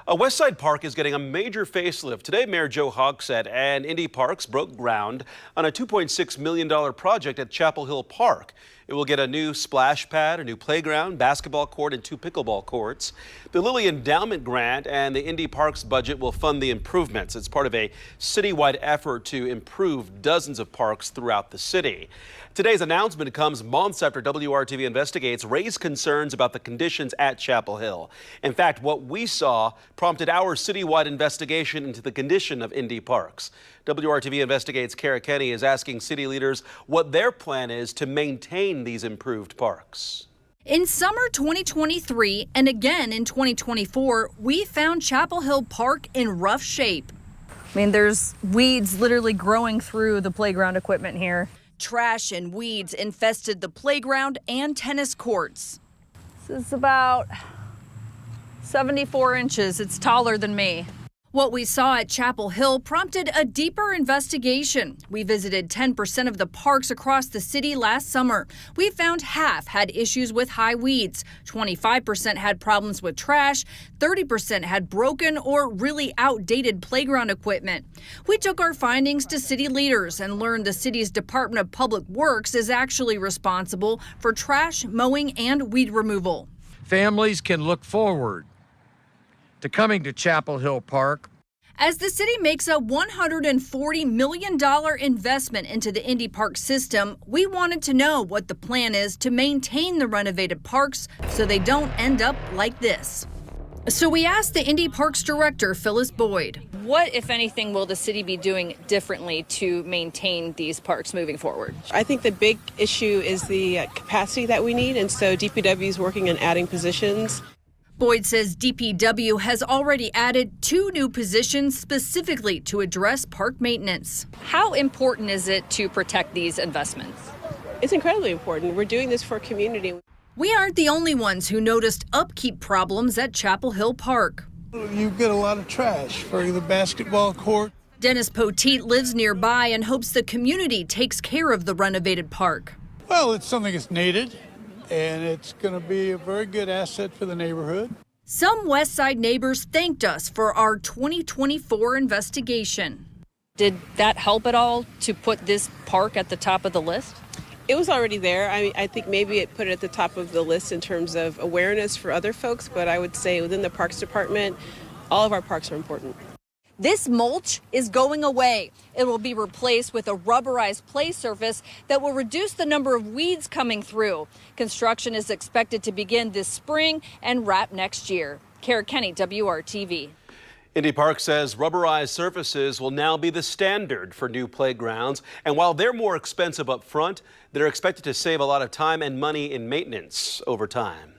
A West Side Park is getting a major facelift. Today, Mayor Joe Hogsett and Indy Parks broke ground on a $2.6 million project at Chapel Hill Park. It will get a new splash pad, a new playground, basketball court, and 2 pickleball courts. The Lilly Endowment Grant and the Indy Parks budget will fund the improvements. It's part of a citywide effort to improve dozens of parks throughout the city. Today's announcement comes months after WRTV Investigates raised concerns about the conditions at Chapel Hill. In fact, what we saw prompted our citywide investigation into the condition of Indy Parks. WRTV Investigates' Kenney is asking city leaders what their plan is to maintain these improved parks. In summer 2023 and again in 2024, we found Chapel Hill Park in rough shape. I mean, there's weeds literally growing through the playground equipment here. Trash and weeds infested the playground and tennis courts. This is about 74 inches. It's taller than me. What we saw at Chapel Hill prompted a deeper investigation. We visited 10% of the parks across the city last summer. We found half had issues with high weeds, 25% had problems with trash, 30% had broken or really outdated playground equipment. We took our findings to city leaders and learned the city's Department of Public Works is actually responsible for trash, mowing, and weed removal. Families can look forward to coming to Chapel Hill Park. As the city makes a $140 million investment into the Indy Park system, we wanted to know what the plan is to maintain the renovated parks so they don't end up like this. So we asked the Indy Parks director, Phyllis Boyd. What, if anything, will the city be doing differently to maintain these parks moving forward? I think the big issue is the capacity that we need, and so DPW is working on adding positions. Boyd says DPW has already added 2 new positions specifically to address park maintenance. How important is it to protect these investments? It's incredibly important. We're doing this for a community. We aren't the only ones who noticed upkeep problems at Chapel Hill Park. You get a lot of trash for the basketball court. Dennis Poteet lives nearby and hopes the community takes care of the renovated park. Well, it's something that's needed, and it's going to be a very good asset for the neighborhood. Some West Side neighbors thanked us for our 2024 investigation. Did that help at all to put this park at the top of the list? It was already there. I think maybe it put it at the top of the list in terms of awareness for other folks, but I would say within the Parks Department, all of our parks are important. This mulch is going away. It will be replaced with a rubberized play surface that will reduce the number of weeds coming through. Construction is expected to begin this spring and wrap next year. Kenney, WRTV. Indy Park says rubberized surfaces will now be the standard for new playgrounds. And while they're more expensive up front, they're expected to save a lot of time and money in maintenance over time.